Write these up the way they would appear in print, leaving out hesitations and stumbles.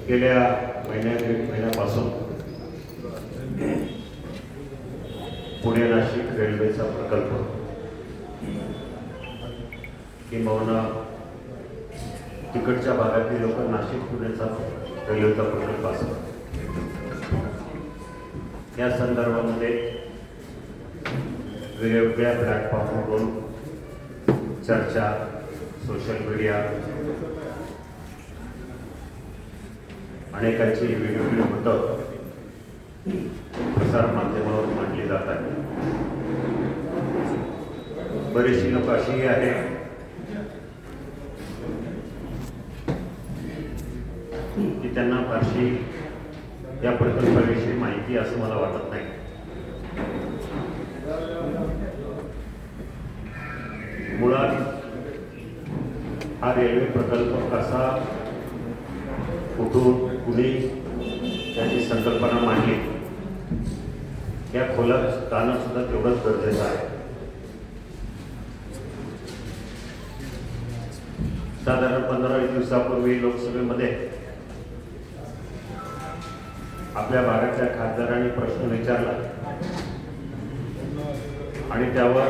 गेल्या महिन्यापासून पुणे नाशिक रेल्वेचा प्रकल्प किंबहुना तिकडच्या भागातील लोक नाशिक पुण्याचा रेल्वेचा प्रकल्प असतो. या संदर्भामध्ये वेगवेगळ्या प्लॅटफॉर्मवरून चर्चा, सोशल मीडिया, अनेकांची वेगवेगळी मतं प्रसार माध्यमावर मांडली जातात. बरीचशी लोक अशीही आहेत की त्यांना फारशी या प्रकल्पाविषयी माहिती असं मला वाटत नाही. मुळात हा रेल्वे प्रकल्प कसा, कुठून, कुणी त्याची संकल्पना मांडली या खोलात जाणं सुद्धा तेवढंच गरजेचं आहे. साधारण 15-20 दिवसापूर्वी लोकसभेमध्ये आपल्या भागाच्या खासदारांनी प्रश्न विचारला आणि त्यावर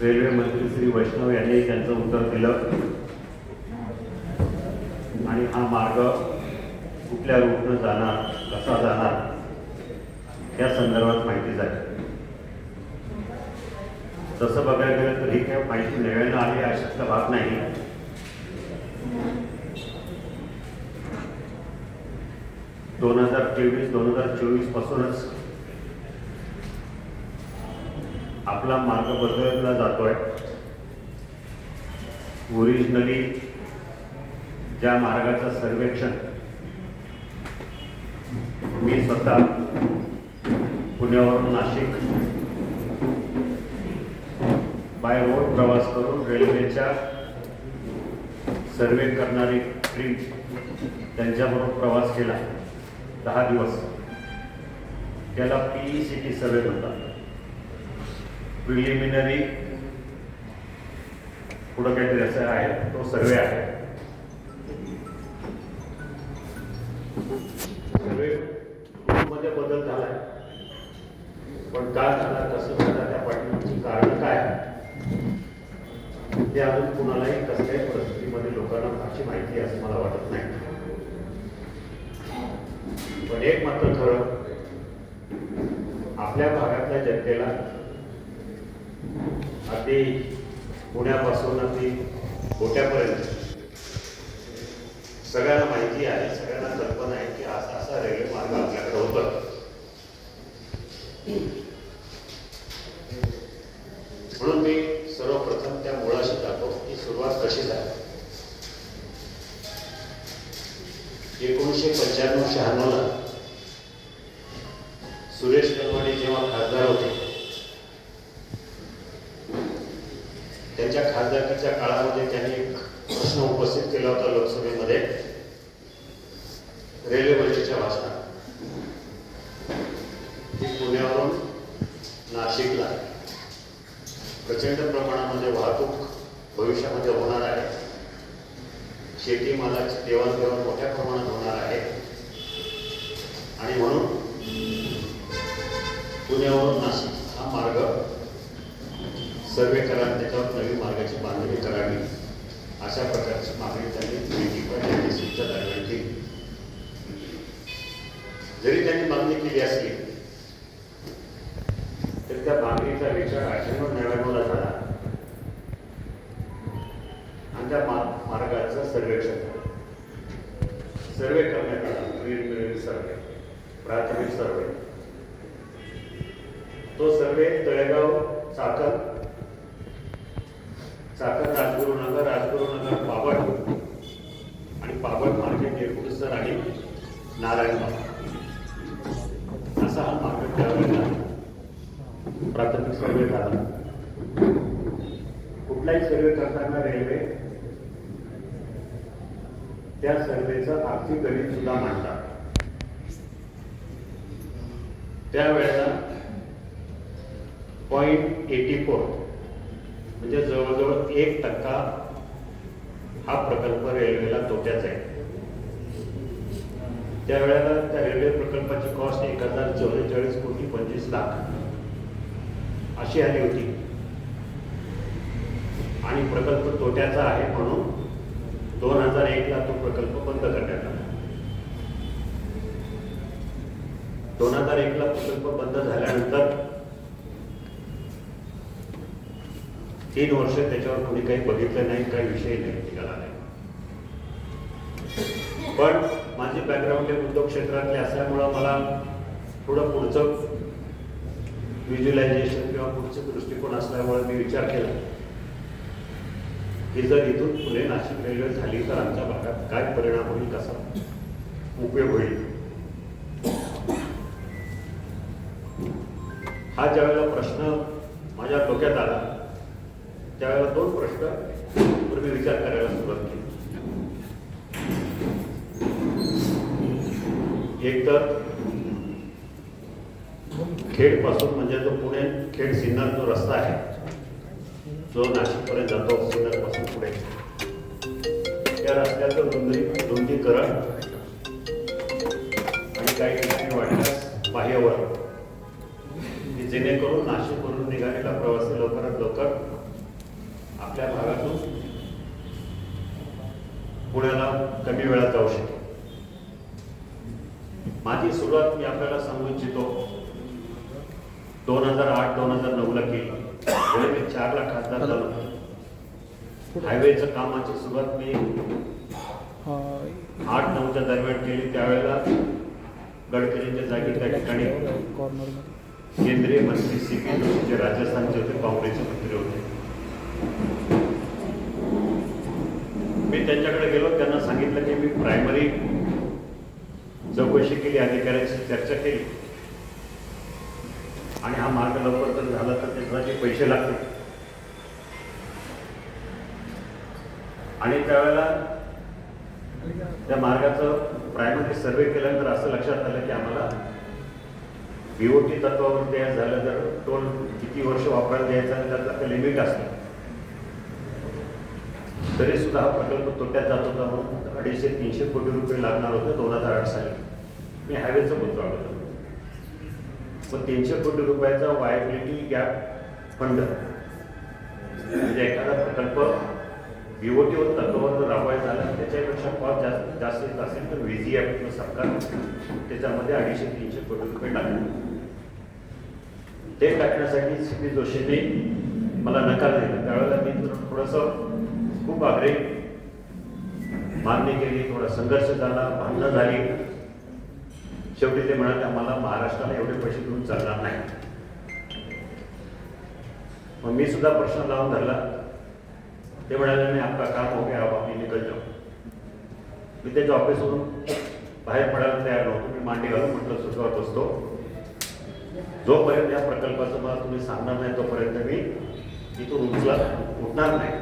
रेल्वे मंत्री श्री वैष्णव यांनी त्यांचं उत्तर दिलं आणि हा मार्ग कुठल्या रूटनं जाणार, कसा जाणार या संदर्भात माहिती झाली. तसं बघायला गेलं तर ही काही माहिती नव्यानं आली अशातला भाग नाही. दोन 2023-2024 पासूनच आपला मार्ग बदलला जातोय. ओरिजिनली ज्या मार्गाचं सर्वेक्षण मी स्वतः पुण्यावरून नाशिक बाय रोड प्रवास करून रेल्वेच्या सर्वे करणारी टीम त्यांच्याबरोबर प्रवास केला 10 दिवस. त्याला PECT सर्वे होता. प्रिलिमिनरी पुढं काहीतरी असं आहे, तो सर्वे आहे. सर्वे मध्ये बदल झालाय, पण का झाला, कसं झाला, त्या पाठीमागची कारण काय ते अजून कुणालाही कसल्याही परिस्थितीमध्ये लोकांना फारशी माहिती असं मला वाटत नाही. पण एक मात्र खरं, आपल्या भागातल्या जनतेला अगदी पुण्यापासून अगदी गोट्यापर्यंत सगळ्यांना माहिती आहे, सगळ्यांना कल्पना आहे की असा रेल्वे मार्ग आपल्याकडे होता. म्हणून मी सर्वप्रथम त्या मुळाशी जातो की सुरुवात कशी झाली. 1995-96 सुरेश करमाडे जेव्हा खासदार होते, त्यांच्या खासदारकीच्या काळामध्ये त्यांनी एक प्रश्न उपस्थित केला होता लोकसभेमध्ये रेल्वे बजेटच्या भाषणात. पुण्यावरून नाशिकला प्रचंड प्रमाणामध्ये वाहतूक भविष्यामध्ये होणार आहे. शेतीमालाची देवाणघेवाण मोठ्या प्रमाणात होणार आहे आणि म्हणून पुण्यावरून नाशिक हा मार्ग सर्वे करा, त्याच्यावर नवीन मार्गाची बांधणी करावी अशा प्रकारची मागणी त्यांनी NDC-च्या दरम्यान केली. जरी त्यांनी मागणी केली असली तर त्या मागणीचा विचार 98-99 झाला आणि त्या मार्गाचं सर्वे करण्यात आला. प्रिलिमिनरी सर्वे, प्राथमिक सर्वे. तो सर्वे तळेगाव, चाकण, राजगुरुनगर, पाबळ आणि पाबळ मार्गे नेरकुडसर आणि नारायणगाव असा हा मार्ग त्यावेळेला प्राथमिक सर्वे झाला. कुठलाही सर्वे करताना रेल्वे त्या सर्वेचं आर्थिक गणित सुद्धा मांडतात. त्यावेळेला 0.84 म्हणजे जवळजवळ 1% हा प्रकल्प रेल्वेला तोट्याचा आहे. त्यावेळेला त्या रेल्वे प्रकल्पाची कॉस्ट 1044 कोटी 25 लाख अशी आली होती आणि प्रकल्प तोट्याचा आहे म्हणून 2001ला तो प्रकल्प बंद करण्यात आला. 2001ला प्रकल्प बंद झाल्यानंतर 3 वर्ष त्याच्यावर कोणी काही बघितलं नाही, काही विषय नाही निघाला नाही. पण माझी बॅकग्राऊंड उद्योग क्षेत्रातले असल्यामुळं मला थोडं पुढचं व्हिज्युअलायझेशन किंवा पुढचं दृष्टिकोन असल्यामुळे मी विचार केला की जर इथून पुणे नाशिक रेल्वे झाली तर आमच्या भागात काय परिणाम होईल, कसा उपयोग होईल. हा ज्यावेळेला प्रश्न माझ्या डोक्यात आला त्यावेळेला 2 प्रश्न पूर्वी विचार करायला सुरुवात केली. एक तर खेड पासून म्हणजे जो पुणे खेड सिन्नर जो रस्ता आहे जो नाशिकपर्यंत जातो सिन्नर पासून पुढे, त्या रस्त्याचं रुंदीकरण आणि काही ठिकाणी वाटल्यास बाह्यवर की जेणेकरून नाशिकवरून निघालेला प्रवासी लवकरात लवकर आपल्या भागातून पुण्याला कमी वेळात जाऊ शकेल. माझी सुरुवात मी आपल्याला सांगू इच्छितो 2008-2009ला केली. जेव्हा मी 4ला खासदार झालो, हायवेचं कामाची सुरुवात मी 8-9च्या दरम्यान केली. त्यावेळेला गडकरींच्या जागी त्या ठिकाणी केंद्रीय मंत्री CP जोशी जे राजस्थानचे होते, काँग्रेसचे मंत्री होते. मी त्यांच्याकडे गेलो, त्यांना सांगितलं की मी प्रायमरी चौकशी केली, अधिकाऱ्यांशी चर्चा केली आणि हा मार्ग लवकर जर झाला तर त्यासाठी पैसे लागतील. आणि त्यावेळेला त्या मार्गाचं प्रायमरी सर्वे केल्यानंतर असं लक्षात आलं की आम्हाला BOT तत्वावर तयार झालं तर टोल किती वर्ष वापरायला द्यायचा आणि त्याचं काही लिमिट असतं. तरी सुद्धा हा प्रकल्प तोट्यात जात होता म्हणून 250-300 कोटी रुपये लागणार होते 2008 साली. मी हायवेचं बोलतो अगोदर. मग 300 कोटी रुपयाचा वायबिलिटी गॅप फंड म्हणजे एखादा प्रकल्प BOT तत्वावर जर राबवायचा झाला त्याच्यापेक्षा कॉस्ट जास्त येत असेल तर VGF सरकार त्याच्यामध्ये 250-300 कोटी रुपये टाकले. ते टाकण्यासाठी CP जोशींनी मला नकार दिला. त्यावेळेला मी थोडंसं खूप आग्रही मागणी केली, थोडा संघर्ष झाला, भांडणं झाली. शेवटी ते म्हणाले आम्हाला महाराष्ट्राला एवढे पैसे देऊन चालणार नाही. मग मी सुद्धा प्रश्न लावून धरला. ते म्हणाले नाही आपका काम हो गया, अब आप निकल जाओ. मी त्याच्या ऑफिसवरून बाहेर पडायला तयार नव्हतो. मी मांडी घालून म्हटलं सुरुवात असतो जोपर्यंत या प्रकल्पाचं मला तुम्ही सांगणार नाही तोपर्यंत मी इथून उठणार नाही.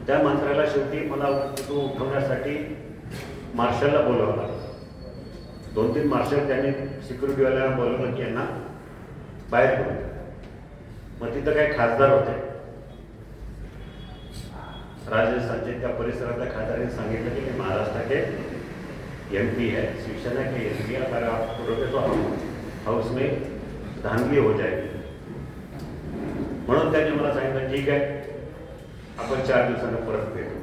त्या मंत्र्याला शेवटी मला तिथून उठवण्यासाठी मार्शलला बोलवावं लागलं. 2-3 मार्शल त्यांनी सिक्युरिटीवाल्याला बोलवलं की यांना बाहेर करून. मग तिथं काही खासदार होते राजस्थानचे. त्या परिसरातल्या खासदारांनी सांगितलं की मी महाराष्ट्राचे MP है, शिवसेना के MP, अगर आप रोके तो हाउस में धांधली हो जाएगी. म्हणून त्यांनी मला सांगितलं ठीक आहे आपण 4 दिवसांना परत भेटू.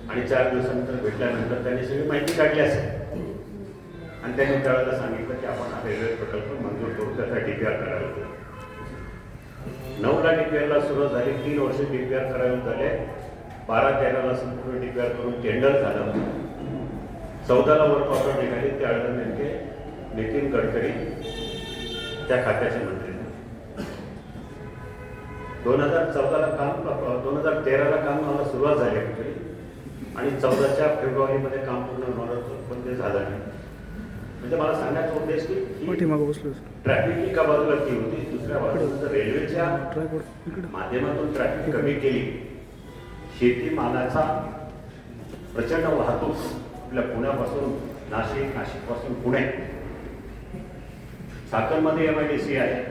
आणि 4 दिवसानंतर भेटल्यानंतर त्यांनी सगळी माहिती काढली असेल आणि त्यांनी त्यावेळेला सांगितलं की आपण हा रेल्वे प्रकल्प मंजूर करू, त्याचा DPR करायला होतो. 9ला DPRला सुरुवात झाली, 3 वर्ष DPR करायला झाले. 12-13ला संपूर्ण DPR करून टेंडर झालं. 14ला वर्क ऑर्डर निघाली. त्यावेळेला नेमके नितीन गडकरी त्या खात्याचे मंत्री. 2014ला काम 2013ला काम मला सुरुवात झाली ॲक्च्युली आणि 14च्या फेब्रुवारीमध्ये काम पूर्ण होणार होतं, पण ते झालं नाही. म्हणजे मला सांगण्याचा उद्देश की ट्रॅफिक एका बाजूला ती होती, दुसऱ्या बाजूला रेल्वेच्या माध्यमातून ट्रॅफिक कमी केली. शेतीमालाचा प्रचंड वाहतूक आपल्या पुण्यापासून नाशिक, नाशिकपासून पुणे, साकरमध्ये MIDC आहे,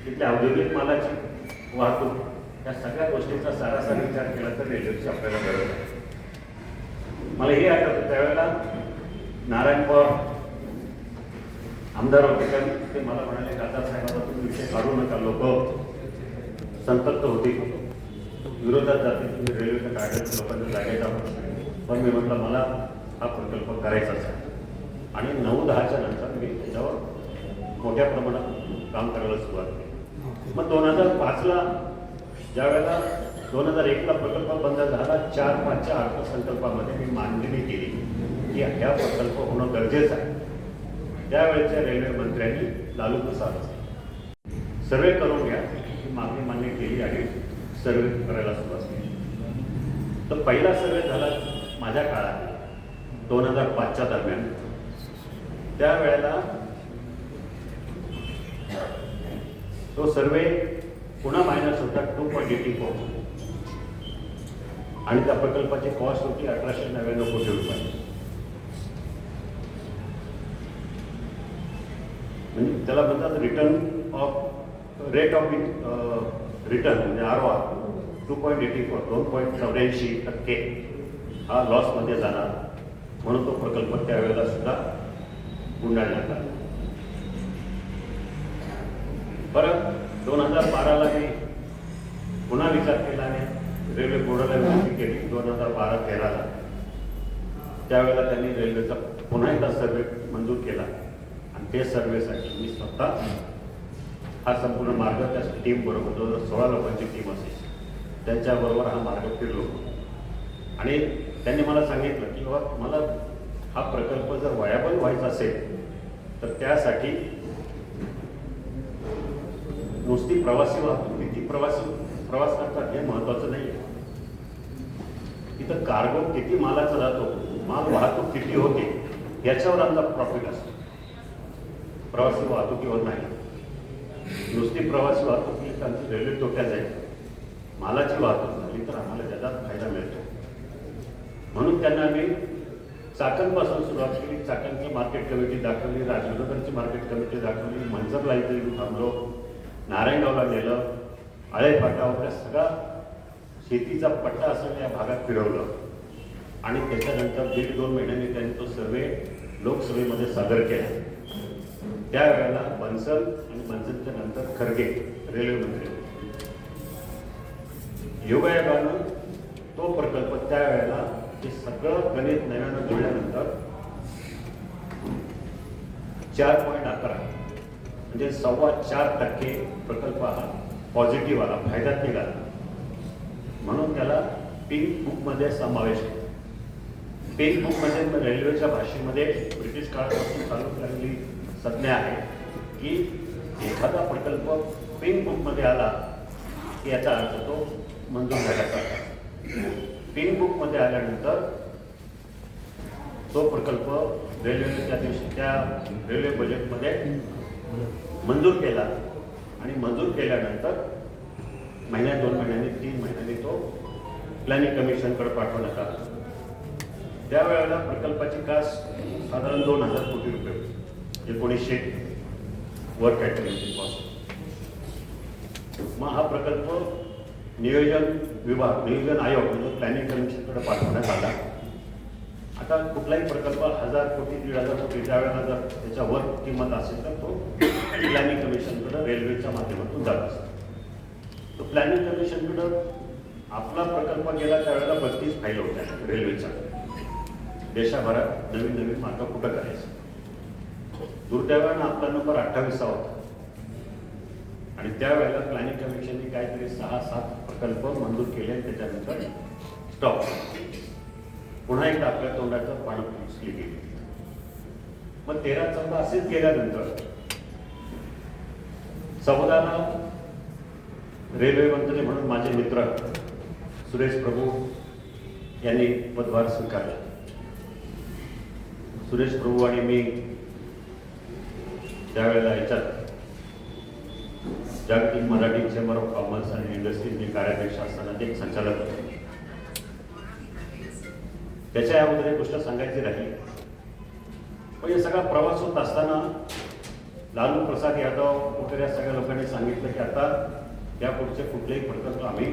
तिथल्या औद्योगिक मालाची वाहतूक, या सगळ्या गोष्टींचा सारासार विचार केला तर रेल्वेची आपल्याला गरज आहे. मला हे आठवतं त्यावेळेला नारायण पवार आमदार होते का ते मला म्हणाले खासदार साहेबांना तुम्ही विषय काढू नका, लोक संतप्त होती, विरोधात जाते, तुम्ही रेल्वेच्या काढायचं लोकांच्या जागेचा प्रश्न. पण मी म्हटलं मला हा प्रकल्प करायचाच आहे आणि 9-10च्या नंतर मी त्याच्यावर मोठ्या प्रमाणात काम करायला सुरुवात केली. मग 2005ला ज्या वेळेला 2001ला प्रकल्प बंद झाला, 4-5च्या अर्थसंकल्पामध्ये मी मांडणी केली की हा प्रकल्प होणं गरजेचं आहे. त्यावेळेच्या रेल्वे मंत्र्यांनी लालू प्रसाद सर्वे करून घ्या ही मागणी मान्य केली आणि सर्वे करायला सुरुवात केली. तर पहिला सर्वे झाला माझ्या काळात 2005च्या दरम्यान. त्यावेळेला तो सर्वे पुन्हा मायनस होता 2.84 आणि त्या प्रकल्पाची कॉस्ट होती 1899 कोटी रुपये. म्हणजे त्याला म्हणतात return of rate of return म्हणजे ROR 2.84 2.84% हा लॉसमध्ये जाणार म्हणून तो प्रकल्प त्यावेळेला सुद्धा गुंडाळण्यात आला. परत 2012ला मी पुन्हा विचार केला आणि रेल्वे बोर्डाला विनंती केली 2012-13ला. त्यावेळेला त्यांनी रेल्वेचा पुन्हा एकदा सर्वे मंजूर केला आणि ते सर्वेसाठी मी स्वतः हा संपूर्ण मार्ग त्या टीमबरोबर जवळजवळ 16 लोकांची टीम असेल त्यांच्याबरोबर हा मार्ग फिरलो आणि त्यांनी मला सांगितलं की बाबा मला हा प्रकल्प जर वायाबल व्हायचा असेल तर त्यासाठी नुसती प्रवासी वाहतूक किती प्रवास करतात हे महत्वाचं नाही आहे. तिथं कार्गो किती मालाचा जातो, माल वाहतूक किती होते याच्यावर आमचा प्रॉफिट असतो, प्रवासी वाहतुकीवर नाही. नुसती प्रवासी वाहतूक आमची रेल्वे तोट्यात जाईल, मालाची वाहतूक झाली तर आम्हाला त्याचा फायदा मिळतो. म्हणून त्यांना आम्ही चाकणपासून सुरुवात केली. चाकणची मार्केट कमिटी दाखवली, राजनगरची मार्केट कमिटी दाखवली, मंचरला इथे थांबलो, नारायणगावला नेलं, आळे फाटा वगैरे सगळा शेतीचा पट्टा असं या भागात फिरवलं आणि त्याच्यानंतर 1.5-2 महिन्यांनी त्यांनी तो सर्वे लोकसभेमध्ये सादर केला. त्यावेळेला बन्सल आणि बन्सलच्या नंतर खरगे रेल्वे मंत्री योगायोगानं तो प्रकल्प त्यावेळेला ते सगळं गणित नव्यानं जुळल्यानंतर 4.11 म्हणजे 4.25% प्रकल्प हा पॉझिटिव्ह आला, फायद्यात निघाला. म्हणून त्याला पिंक बुकमध्ये समावेश केला. पिंक बुकमध्ये रेल्वेच्या भाषेमध्ये ब्रिटिश काळापासून चालू झालेली संज्ञा आहे की एखादा प्रकल्प पिंक बुकमध्ये आला की याचा अर्थ तो मंजूर झाल्याचा. पिंक बुकमध्ये आल्यानंतर तो प्रकल्प रेल्वेने त्या दिवशी त्या रेल्वे बजेटमध्ये मंजूर केला आणि मंजूर केल्यानंतर 1-2 महिन्यांनी 3 महिन्यांनी तो प्लॅनिंग कमिशनकडे पाठवण्यात आला. त्यावेळेला प्रकल्पाची कास्ट साधारण 2,000 कोटी रुपये होती, 1900 वर कॅटरिंगची कॉस्ट. मग हा प्रकल्प नियोजन आयोग म्हणजे प्लॅनिंग कमिशनकडे पाठवण्यात आला. आता कुठलाही प्रकल्प 1,000 कोटी 1,500 कोटी ज्यावेळेला जर त्याच्यावर किंमत असेल तर तो प्लॅनिंग कमिशनकडे रेल्वेच्या माध्यमातून जात असतो. तो प्लॅनिंग कमिशनकडं आपला प्रकल्प गेला त्यावेळेला 32 फाईल होत्या रेल्वेच्या. देशभरात नवीन मार्ग कुठं करायचं. दुर्दैवानं आपला नंबर 28वा होता आणि त्यावेळेला प्लॅनिंग कमिशनने काहीतरी 6-7 प्रकल्प मंजूर केले आणि त्याच्यानंतर स्टॉप. पुन्हा एकदा आपल्या तोंडाचं पाणी पुसली गेली. मग 13-14 असेच गेल्यानंतर 14ला रेल्वे मंत्री म्हणून माझे मित्र सुरेश प्रभू यांनी पदभार स्वीकारला. सुरेश प्रभू आणि मी त्यावेळेला याच्यात जागतिक मराठी चेंबर ऑफ कॉमर्स आणि इंडस्ट्रीजचे कार्याध्यक्ष असताना ते एक संचालक होते. त्याच्या अगोदर एक गोष्ट सांगायची राहिली. पण हे सगळा प्रवास होत असताना लालू प्रसाद यादव वगैरे या सगळ्या लोकांनी सांगितलं की आता या पुढचे कुठलेही प्रकल्प आम्ही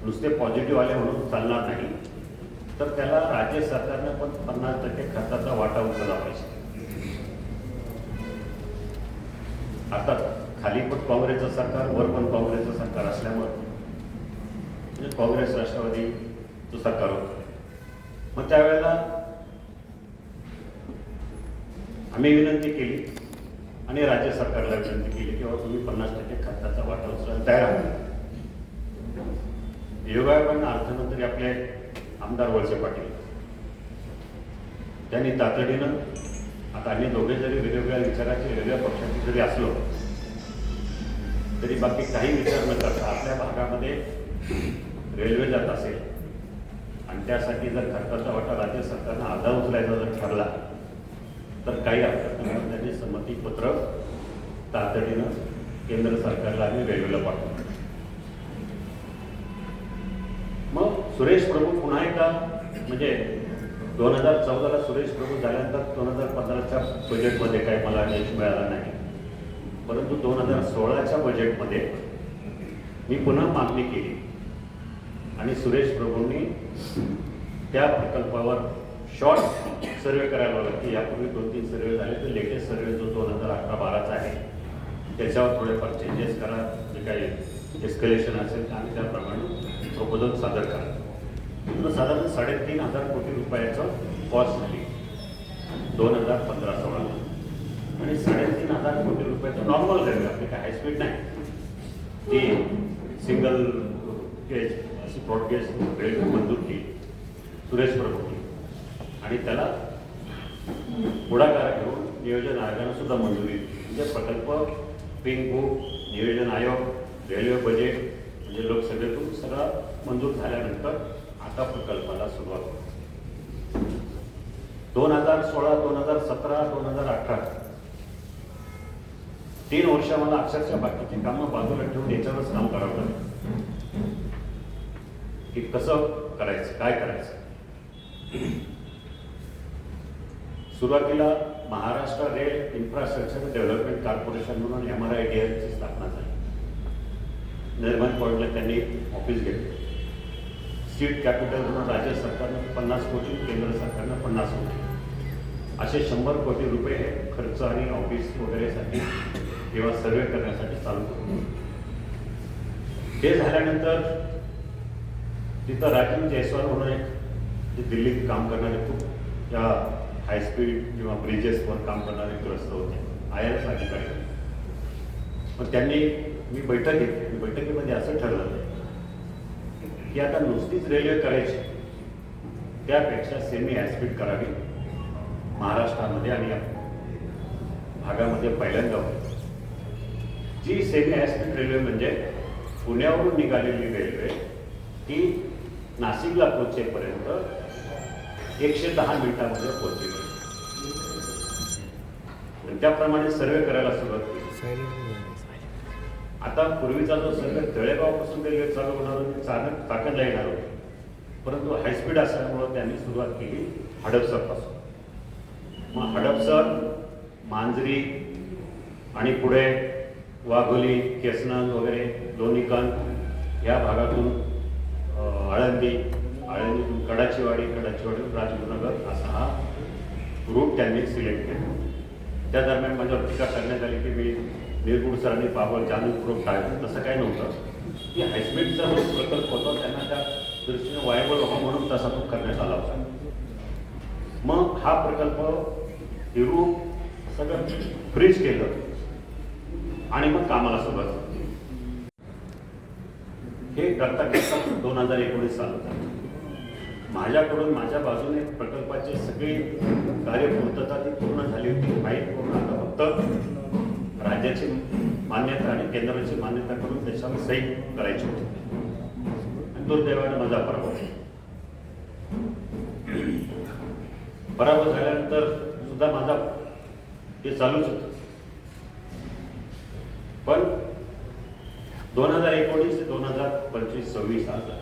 नुसते पॉझिटिव्ह आले म्हणून चालणार नाही. तर त्याला राज्य सरकारनं पण 50% खर्चाचा वाटा उचलला पाहिजे. आता खाली पण काँग्रेसचं सरकार, वर पण काँग्रेसचं सरकार असल्यामुळे म्हणजे काँग्रेस राष्ट्रवादीचं सरकार होतं. मग त्यावेळेला आम्ही विनंती केली आणि राज्य सरकारला विनंती केली की बाबा तुम्ही 50% खर्चाचा वाटा उचलायला तयार आहात. योगायोगानं अर्थमंत्री आपले आमदार वळसे पाटील त्यांनी तातडीनं, आता आम्ही दोघे जरी वेगवेगळ्या विचाराचे वेगळ्या पक्षाचे जरी असलो तरी बाकी काही विचार न करता आपल्या भागामध्ये रेल्वे जात असेल आणि त्यासाठी जर खर्चाचा वाटा राज्य सरकारनं आधा उचलायचा जर ठरला तर काही हरकत नाही, त्यांनी संमतीपत्र तातडीनं केंद्र सरकारला आम्ही रेल्वेला पाठवतो. मग सुरेश प्रभू पुन्हा एकदा म्हणजे 2014ला सुरेश प्रभू झाल्यानंतर 2015च्या बजेटमध्ये काही मला यश मिळालं नाही, परंतु 2016च्या बजेटमध्ये मी पुन्हा मागणी केली आणि सुरेश प्रभूंनी त्या प्रकल्पावर शॉर्ट सर्वे करायला लावला की यापूर्वी 2-3 सर्वे झाले, तर लेटेस्ट सर्वे जो 2018-12चा आहे त्याच्यावर थोडेफार चेंजेस करा, जे काही एस्केलेशन असेल आणि त्याप्रमाणे प्रपोजल सादर करा. तर साधारण 3,500 कोटी रुपयाचं कॉस्ट झाली 2015-16 आणि 3,500 कोटी रुपयाचं नॉर्मल रेल्वे, आपली काय हायस्पीड नाही, ती सिंगल गेज अशी ब्रॉडगेज रेल्वे मंजूर केली सुरेश प्रभूंनी आणि त्याला पुढाकार घेऊन नियोजन आयोगानं सुद्धा मंजुरी दिली. म्हणजे प्रकल्प, पिंक बुक, नियोजन आयोग, रेल्वे बजेट म्हणजे लोकसभेतून सगळं मंजूर झाल्यानंतर आता प्रकल्पाला सुरुवात होती. 2016, 2017, 2018 3 वर्ष मला अक्षरशः बाकीची कामं बाजूला ठेवून याच्यावरच काम करावं लागलं की कसं करायचं, काय करायचं. सुरुवातीला Maharashtra rail infrastructure development corporation म्हणून MRIDLची स्थापना झाली. निर्मल पॉईंटला त्यांनी ऑफिस घेतलं. सीड कॅपिटल म्हणून राज्य सरकारनं 50 कोटी, केंद्र सरकारनं 50 कोटी असे 100 कोटी रुपये हे खर्च आणि ऑफिस वगैरेसाठी किंवा सर्वे करण्यासाठी चालू करू. ते झाल्यानंतर तिथं राजीव जयस्वाल म्हणून एक जे दिल्लीत काम करणारे खूप या हायस्पीड किंवा ब्रिजेसवर काम करणारे ग्रस्त होते, IRS अधिकारी. पण त्यांनी मी बैठक घेतली. बैठकीमध्ये असं ठरलं की आता नुसतीच रेल्वे करायची, त्यापेक्षा सेमी हायस्पीड करावी महाराष्ट्रामध्ये आणि भागामध्ये पहिल्यांदा होती. जी सेमी हायस्पीड रेल्वे म्हणजे पुण्यावरून निघालेली रेल्वे ती नाशिकला पोहोचेपर्यंत 110 मिनिटांमध्ये पोहोचली. त्याप्रमाणे सर्वे करायला सुरुवात केली. आता पूर्वीचा जो सर्वे तळेगावपासून रेल्वे चालू होणार होती, चाकणला येणार होती, परंतु हायस्पीड असल्यामुळं त्यांनी सुरुवात केली हडपसरपासून. मग हडपसर, मांजरी आणि पुढे वाघोली, केसनंद वगैरे, लोणीकंद या भागातून आळंदीतून कडाचीवाडीतून राजगुरुनगर असा हा रूट त्यांनी सिलेक्ट केला. त्या दरम्यान माझ्यावर टीका करण्यात आली की मी निर्गुण सरांनी पावलं जाणूनपूर्वक टाळलं. तसं काही नव्हतं की हायस्पीडचा जो प्रकल्प होता त्यांना त्या दृष्टीने वायबल व्हावा म्हणून तसा तो करण्यात आला होता. मग हा प्रकल्प हे रूट सगळं फ्रीज केलं आणि मग कामाला सुरुवात झाली. हे करता करता 2019 साल होता. माझ्याकडून माझ्या बाजूने प्रकल्पाची सगळी कार्यपूर्तता ती पूर्ण झाली होती. फाईल पूर्ण आता फक्त राज्याची मान्यता आणि केंद्राची मान्यता करून त्याच्यावर सही करायची होती. आणि दुर्दैवाने माझा पराभव झाल्यानंतर सुद्धा माझा हे चालूच होतं. पण 2019 ते 2025-26 आता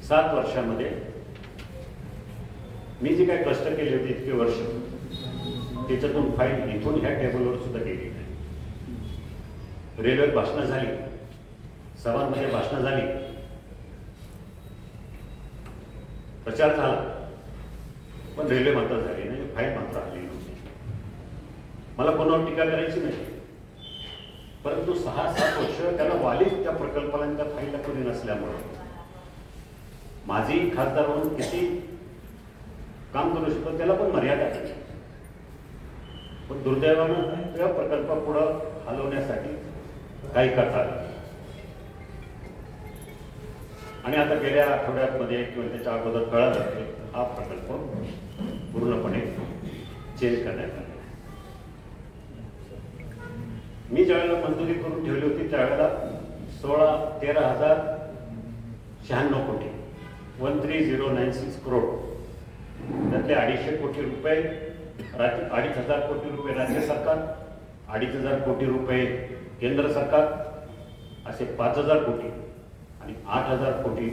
7 वर्षामध्ये मी जे काही कष्ट केले होते इतके वर्ष, त्याच्यातून फाईल इथून ह्या टेबलवर सुद्धा गेली नाही. रेल्वेत भाषणं झाली, सभांमध्ये भाषणं झाली, प्रचार झाला, पण रेल्वे मात्र झाली नाही, फाईल मात्र आली नव्हती. मला कोणावर टीका करायची नाही, परंतु 6-7 वर्ष त्याला वालीच त्या प्रकल्पाला त्या फाईलला कोणी नसल्यामुळं माझी खासदार म्हणून किती काम करू शकतो त्याला पण मर्यादा आहे. पण दुर्दैवानं त्या प्रकल्पापुढं हलवण्यासाठी काही करता आलं. आणि आता गेल्या आठवड्यामध्ये किंवा त्याच्या अगोदर कळालं की हा प्रकल्प पूर्णपणे चेंज करण्यात आला. मी ज्यावेळेला मंजुरी करून ठेवली होती त्यावेळेला 13,096 कोटी 13,096 करोड, त्यातले 250 कोटी रुपये 2,500 कोटी रुपये राज्य सरकार, 2,500 कोटी रुपये केंद्र सरकार, असे 5,000 कोटी आणि 8,000 कोटी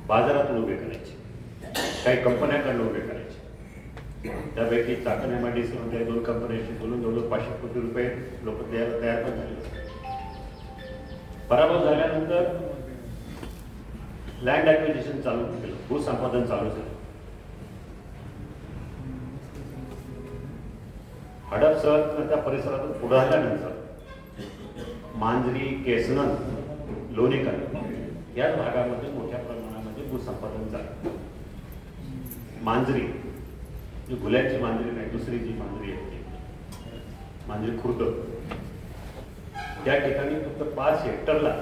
बाजारातून उभे करायचे, काही कंपन्याकडून उभे करायचे. त्यापैकी चाकण MIDC मध्ये 2 कंपन्यांशी बोलून जवळजवळ 500 कोटी रुपये लोक द्यायला तयार पण झाले. पराभव झाल्यानंतर लँड ॲक्विजिशन चालू केलं, भूसंपादन चालू झालं. हडपसर त्या परिसरातून पुढे आल्यानंतर मांजरी, केसनन, लोणीकर याच भागामध्ये मोठ्या प्रमाणामध्ये भूसंपादन झालं. मांजरी जी गुल्याची मांजरी नाही, दुसरी जी मांजरी आहे ती मांजरी खुर्द, त्या ठिकाणी फक्त 5 हेक्टरला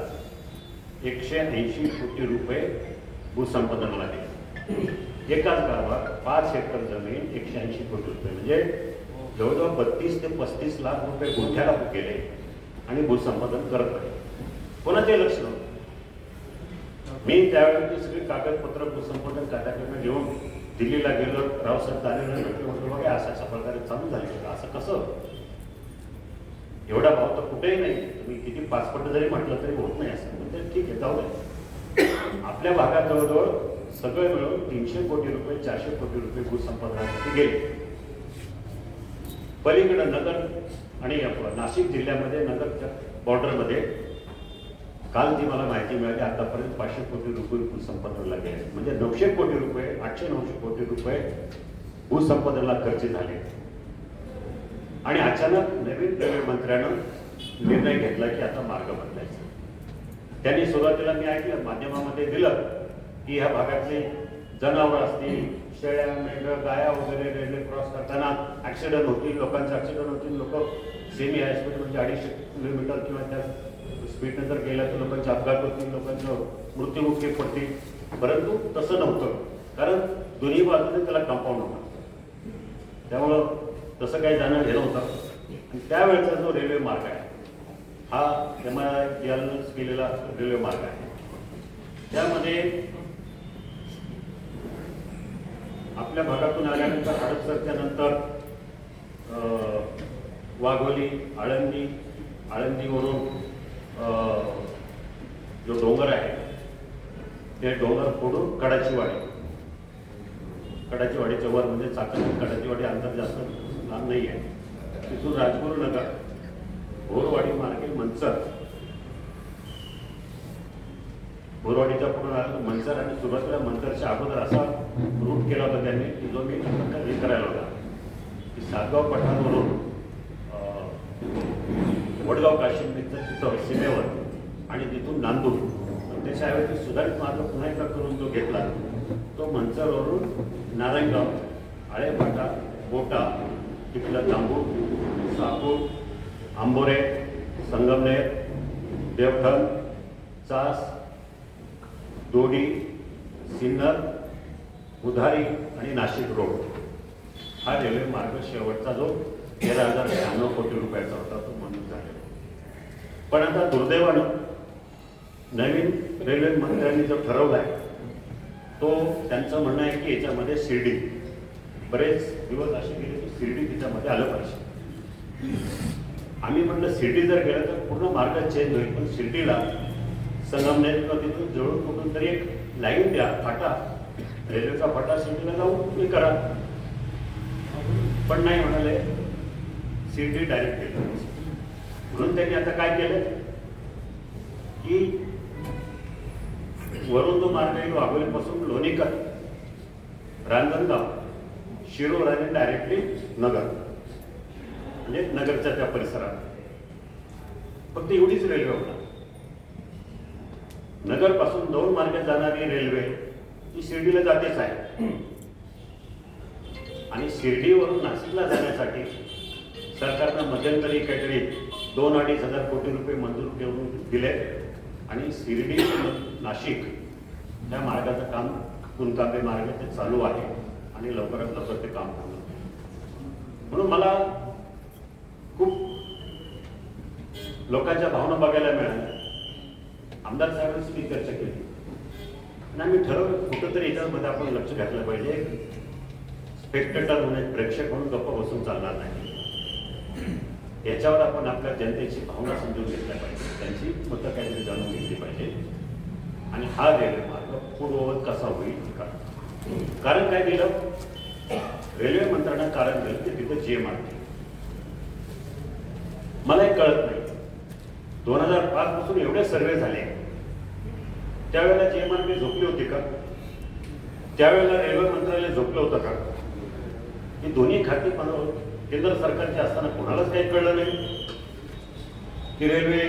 180 कोटी रुपये भूसंपादनाला दिले. एकाच गावात 5 हेक्टर जमीन 180 कोटी रुपये, म्हणजे जवळजवळ 32 ते 35 लाख रुपये गुंठ्याला गेले आणि भूसंपादन करत आहे. कोणाचे लक्ष नव्हतं. मी त्यावेळी सगळी कागदपत्र भूसंपादन खात्याकडे घेऊन दिल्लीला गेलो. रावसाहेब दानवे म्हटलं बघा अशा अशा प्रकारे चालू झाले, असं कसं, एवढा भाव तर कुठेही नाही, तुम्ही किती 5 पट जरी म्हटलं तरी होत नाही असं. म्हणजे ठीक आहे, जाऊ दे. आपल्या भागात जवळजवळ सगळे मिळून 300 कोटी रुपये 400 कोटी रुपये भूसंपादनासाठी गेले. पलीकडे नगर आणि नाशिक जिल्ह्यामध्ये नगरच्या बॉर्डरमध्ये काल जी मला माहिती मिळाली आतापर्यंत 500 कोटी रुपये भूसंपादनाला गेले, म्हणजे 900 कोटी रुपये 800-900 कोटी रुपये भूसंपादनाला खर्च झाले. आणि अचानक नवीन रेल्वे मंत्र्यानं निर्णय घेतला की आता मार्ग बदलायचा. त्यांनी सुरुवातीला मी ऐकलं माध्यमामध्ये दिलं की ह्या भागातले जनावर असतील, शेळ्या, मेंढ्या, गाया वगैरे रेल्वे क्रॉस करताना ॲक्सिडेंट होतील, लोकांचे ॲक्सिडेंट होतील, लोक सेमी हाय स्पीड म्हणजे 250 किलोमीटर किंवा त्या स्पीडनं जर गेला तर लोकांचे अपघात होतील, लोकांचं मृत्युमुखी पडतील. परंतु तसं नव्हतं, कारण दोन्ही बाजूने त्याला कंपाऊंड होतं, त्यामुळं तसं काही जाणं घेणं होतं. आणि त्यावेळेचा जो रेल्वे मार्ग आहे हा MIDCनंच केलेला रेल्वे मार्ग आहे. त्यामध्ये आपल्या भागातून आल्यानंतर हडपसरच्या नंतर वाघोली, आळंदीवरून जो डोंगर आहे ते डोंगर फोडून कडाचीवाडीच्या वर म्हणजे चाकण कडाचीवाडी अंतर जास्त लांब नाही आहे. तिथून राजगुरुनगर, भोरवाडी मार्गे मनसर, भोरवाडीच्या पुढे मनसर आणि सुरुवातीला मनसरच्या अगोदर असा रूट केला होता त्यांनी की जो मी हे करायला होता की सातगाव पठाणवरून वडगाव काशिंदीचं तिथं सीमेवर आणि तिथून नांदूर, त्याच्याऐवजी सुधारित मार्ग पुन्हा एकदा करून जो घेतला तो मनसरवरून नारायणगाव, आळेफाटा, बोटा, तिथलं जांभूळ, साकूर, आंबोरे, संगमनेर, देवठण, चास, दोडी, सिन्नर, उधारी आणि नाशिक रोड हा रेल्वे मार्ग शेवटचा जो 13,096 कोटी रुपयाचा होता तो मंजूर झालेला. पण आता दुर्दैवानं नवीन रेल्वे मंत्र्यांनी जो ठरवला आहे तो त्यांचं म्हणणं आहे की याच्यामध्ये शिर्डी, बरेच दिवस असे गेले की शिर्डी त्याच्यामध्ये आलं पाहिजे. आम्ही म्हटलं शिर्डी जर गेलं तर पूर्ण मार्ग चेंज होईल, पण शिर्डीला संगमनेर तिथून जवळून कुठून तरी एक लाईन द्या, फाटा, रेल्वेचा फाटा शिर्डीला जाऊन तुम्ही करा. पण नाही म्हणाले, शिर्डी डायरेक्ट केलं. म्हणून त्यांनी आता काय केलं की वरून तो मार्ग येईल वाघोलीपासून लोणीकर, रांजणगाव, शिरूर आणि डायरेक्टली नगर, म्हणजे नगरच्या त्या परिसरात फक्त एवढीच रेल्वे होणार. नगर पासून 2 मार्गे जाणारी रेल्वे ही शिर्डीला जातेच आहे. आणि शिर्डीवरून नाशिकला जाण्यासाठी सरकारनं मध्यंतरी काहीतरी 2-2.5 हजार कोटी रुपये मंजूर करून दिले आणि शिर्डी नाशिक या मार्गाचं काम कुंकाबे मार्ग ते चालू आहे आणि लवकरात लवकर ते काम पूर्ण होईल. म्हणून मला खूप लोकांच्या भावना बघायला मिळाल्या. आमदार साहेबांशी मी चर्चा केली आणि आम्ही ठरवलं कुठंतरी याच्यामध्ये आपण लक्ष घातलं पाहिजे. स्पेक्टेटर म्हणून प्रेक्षक म्हणून गप्प बसून चालणार नाही. याच्यावर आपण आपल्या जनतेची भावना समजून घेतल्या पाहिजे, त्यांची मतं काहीतरी जाणून घेतली पाहिजे आणि हा रेल्वे मार्ग पूर्ववत कसा होईल का. कारण काय दिलं, रेल्वे मंत्र्यांना कारण दिलं की तिथं GMRT. मला एक कळत नाही, 2005 पासून एवढे सर्वे झाले, त्यावेळेला GMRT झोपली होती का? त्यावेळेला रेल्वे मंत्रालय झोपलं होतं का? ही दोन्ही खाती केंद्र सरकारची असताना कोणालाच काही कळलं नाही की रेल्वे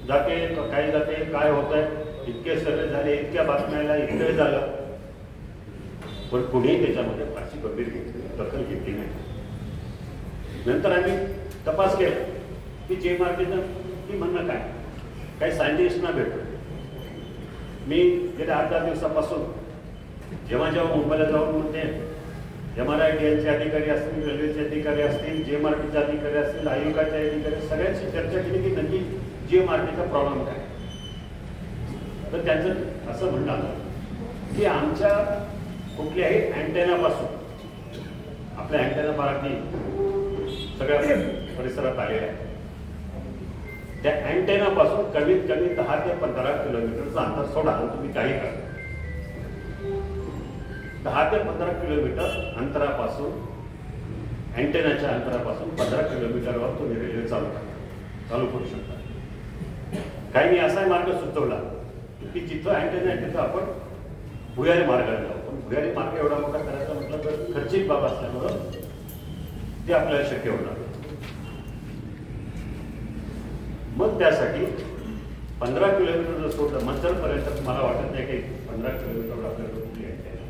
जाते काय जाते, काय होत आहे. इतके सर्वे झाले, इतक्या बातम्याला इतकं झालं, पण कुणीही त्याच्यामध्ये फारशी गंभीर दखल घेतली नाही. नंतर आम्ही तपास केला की GMRTचं की म्हणणं काय, काही सायंटिस्टना भेटतो. मी गेल्या 8-10 दिवसापासून जेव्हा मुंबईला जाऊन म्हणते MRITLचे अधिकारी असतील, रेल्वेचे अधिकारी असतील, GMRTचे अधिकारी असतील, आयुकाचे अधिकारी, सगळ्यांशी चर्चा केली की नक्की GMRTचा प्रॉब्लेम काय. तर त्यांचं असं म्हणणं आलं की आमच्या कुठल्याही अँटेनापासून, आपल्या अँटेना पारातली सगळ्या परिसरात आलेल्या आहे, त्या अँटेनापासून कमीत कमी 10 ते 15 किलोमीटरचं अंतर सोडा, तुम्ही काही करा. 10 ते 15 किलोमीटर अंतरापासून, अँटेनाच्या अंतरापासून 15 किलोमीटरवर तुम्ही रेल्वे चालू करू शकता. काही मी असा मार्ग सुचवला की जिथं अँटेना आहे तिथं आपण भुयारी मार्गाला जाऊ. पण भुयारी मार्ग एवढा मोठा करायचा म्हटलं तर खर्चिक बाब असल्यामुळं ते आपल्याला शक्य होणार. मग त्यासाठी 15 किलोमीटर जर सोडलं मंचरपर्यंत, मला वाटत नाही की 15 किलोमीटरवर आपल्याला कुठली अँटेना,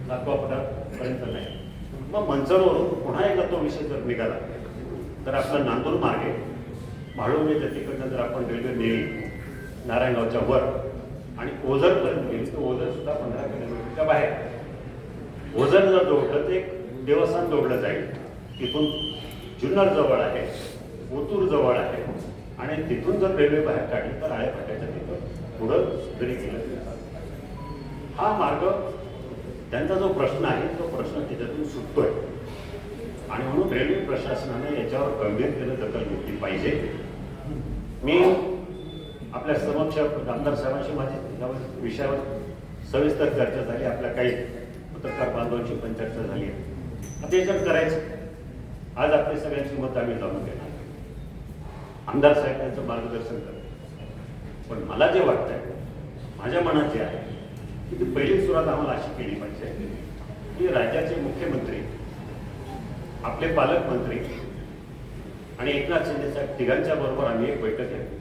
नागपापर्यंत नाही. मग मंचरवरून पुन्हा एकदा तो विषय जर निघाला तर आपला नांदूर मार्गे म्हाळुंगे तिकडनं जर आपण रेल्वे नेली नारायणगावच्या वर आणि ओझरपर्यंत गेली तर ओझर सुद्धा 15 किलोमीटरच्या बाहेर. ओझर जर जोडलं तर एक देवस्थान जोडलं जाईल. तिथून जुन्नर जवळ आहे, ओतूर जवळ आहे आणि तिथून जर रेल्वे बाहेर काढली तर आळ्या फाट्याच्या तिथं पुढं जरी केलं. हा मार्ग, त्यांचा जो प्रश्न आहे तो प्रश्न त्याच्यातून सुटतोय आणि म्हणून रेल्वे प्रशासनाने याच्यावर गंभीरतेने दखल घेतली पाहिजे. मी आपल्या समक्ष आमदार साहेबांशी माझी या विषयावर सविस्तर चर्चा झाली. आपल्या काही पत्रकार बांधवांची पण चर्चा झाली आहे. आता याच्यात करायचं, आज आपल्या सगळ्यांची मत आम्ही जाणून घेणार. आमदार साहेब त्यांचं मार्गदर्शन करतात. पण मला जे वाटतंय, माझ्या मनात जे आहे की ती पहिली सुरुवात आम्हाला अशी केली पाहिजे की राज्याचे मुख्यमंत्री, आपले पालकमंत्री आणि एकनाथ शिंदेच्या तिघांच्या बरोबर आम्ही एक बैठक घ्यावी,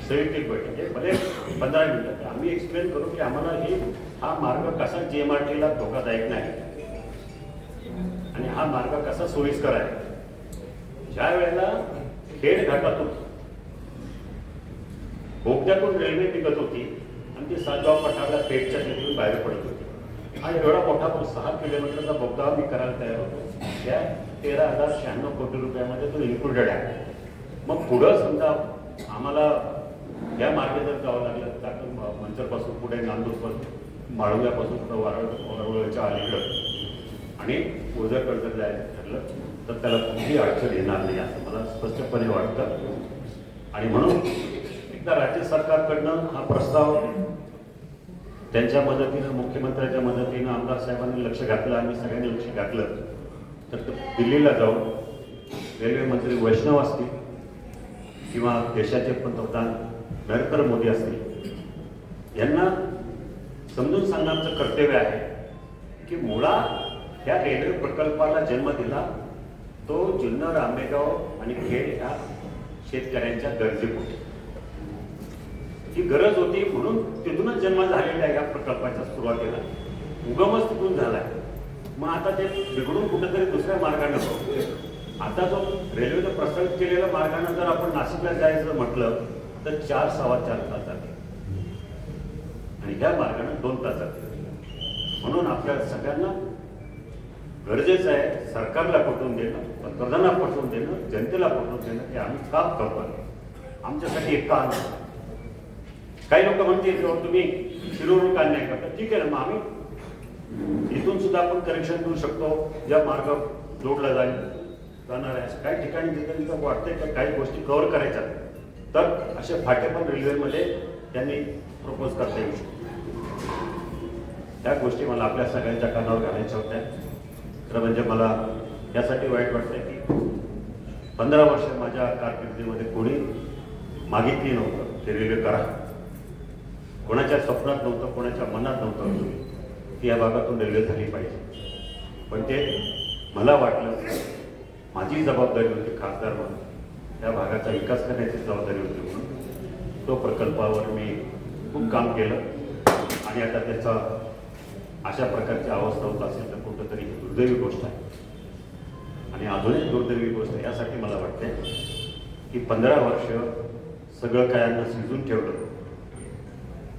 संयुक्त बैठक आहे. भले 15 मिनिटं आम्ही एक्सप्लेन करू की आम्हाला हा मार्ग कसा GMRTला धोकादायक नाही आणि हा मार्ग कसा सोयीस्कर आहे. ज्या वेळेला खेड घाटातून बोगद्यातून रेल्वे निघत होती आणि ती सातगाव पठाराला पेठच्या तिथून बाहेर पडत होती, हा एवढा मोठा 6 किलोमीटरचा बोगदा मी करायला तयार होतो. त्या 13,096 कोटी रुपयामध्ये तो इन्क्लुडेड आहे. मग पुढं समजा आम्हाला या मार्गे जर जावं लागलं तर मंचरपासून पुढे नांदूरपासून, म्हाळुंग्यापासून पुढं वारवळच्या अलीकडं आणि ओझरकडं जर जायचं ठरलं तर त्याला कुठलीही अडचण येणार नाही असं मला स्पष्टपणे वाटतं. आणि म्हणून एकदा राज्य सरकारकडनं हा प्रस्ताव त्यांच्या मदतीनं, मुख्यमंत्र्यांच्या मदतीनं आमदार साहेबांनी लक्ष घातलं, आम्ही सगळ्यांनी लक्ष घातलं तर दिल्लीला जाऊन रेल्वे मंत्री वैष्णव असतील किंवा देशाचे पंतप्रधान नरेंद्र मोदी असतील यांना समजून सांगणं आमचं कर्तव्य आहे की मुळात ह्या रेल्वे प्रकल्पाला जन्म दिला तो जुन्नर, आंबेगाव आणि खेड ह्या शेतकऱ्यांच्या गरजेपोटी. ही गरज होती म्हणून तिथूनच जन्म झालेला आहे या प्रकल्पाच्या सुरुवातीला, उगमच तिथून झालाय. मग आता ते बिघडून कुठेतरी दुसऱ्या मार्गाने, आता जो रेल्वेनं प्रस्तावित केलेल्या मार्गाने जर आपण नाशिकला जायचं म्हटलं तर 4-4.25 तास जाते आणि ह्या मार्गाने 2 तास जाते. म्हणून आपल्या सगळ्यांना गरजेचं आहे सरकारला पटवून देणं, पंतप्रधानांना पटवून देणं, जनतेला पटवून देणं की आम्ही काम करतोय, आमच्यासाठी एक काम. काही लोक म्हणतील तुम्ही शिरूर का नाही करता, ठीक आहे ना, मग आम्ही इथून सुद्धा आपण कनेक्शन देऊ शकतो, ज्या मार्ग जोडला जाणार आहे. काही ठिकाणी जिथे वाटतंय की काही गोष्टी कव्हर करायच्या तर असे फाटे पण रेल्वेमध्ये त्यांनी प्रपोज करता येऊ शकतो. त्या गोष्टी मला आपल्या सगळ्यांच्या कानावर घालायच्या होत्या. खरं म्हणजे मला यासाठी वाईट वाटतंय की 15 वर्ष माझ्या कारकिर्दीमध्ये कोणी मागितली नव्हतं ते रेल्वे करा. कोणाच्या स्वप्नात नव्हतं, कोणाच्या मनात नव्हतं की या भागातून रेल्वे झाली पाहिजे. पण ते मला वाटलं माझी जबाबदारी होती खासदार म्हणून, या भागाचा विकास करण्याची जबाबदारी होती म्हणून तो प्रकल्पावर मी खूप काम केलं. आणि आता त्याचा अशा प्रकारची अवस्था होत असेल तर कुठंतरी दुर्दैवी गोष्ट आहे. आणि अजून एक दुर्दैवी गोष्ट यासाठी मला वाटते की 15 वर्ष सगळं काय यांना शिजून ठेवलं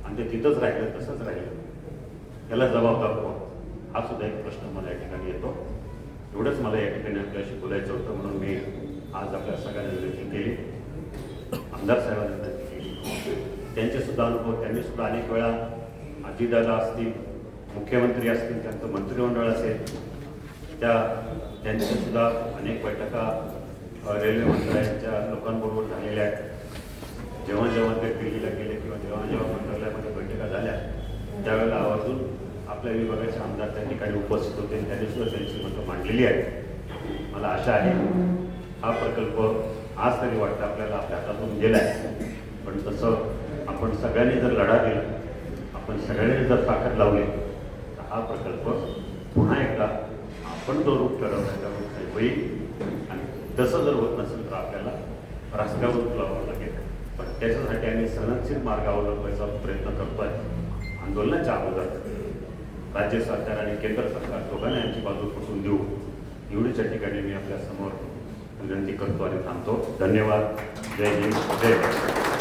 आणि ते तिथंच राहिलं, तसंच राहिलं. त्याला जबाबदार कोण, हा सुद्धा एक प्रश्न मला या ठिकाणी येतो. एवढंच मला या ठिकाणी आपल्याशी बोलायचं होतं म्हणून मी आज आपल्या सगळ्यांना विनंती केली, आमदार साहेबांना विनंती केली. त्यांचे सुद्धा अनुभव, त्यांनी सुद्धा अनेक वेळा अजितदादा असतील, मुख्यमंत्री असतील, त्यांचं मंत्रिमंडळ असेल, त्यांच्या सुद्धा अनेक बैठका रेल्वे मंत्रालयाच्या लोकांबरोबर झालेल्या आहेत. जेव्हा जेव्हा ते दिल्लीला गेले किंवा जेव्हा जेव्हा मंत्रालयामध्ये बैठका झाल्या त्यावेळेला आवर्जून आपल्या विभागाचे आमदार त्या ठिकाणी उपस्थित होते. त्यांनी सुद्धा त्यांची मतं मांडलेली आहे. मला आशा आहे हा प्रकल्प आज तरी वाटतं आपल्याला आपल्या हातातून गेला आहे, पण तसं आपण सगळ्यांनी जर लढा दिला, आपण सगळ्यांनी जर ताकद लावली तर हा प्रकल्प पुन्हा एकदा आपण जो रूप ठरवला त्या रूप होईल. आणि तसं जर होत नसेल तर आपल्याला रस्त्यावर लावावं लागेल. पण त्याच्यासाठी आम्ही सहनशील मार्ग अवलंबायचा प्रयत्न करतोय. आंदोलनाच्या अगोदर राज्य सरकार आणि केंद्र सरकार दोघांनी यांची बाजू पटवून देऊ, एवढीच या ठिकाणी मी आपल्या समोर विनंती करतो आणि थांबतो. धन्यवाद. जय हिंद, जय भारत.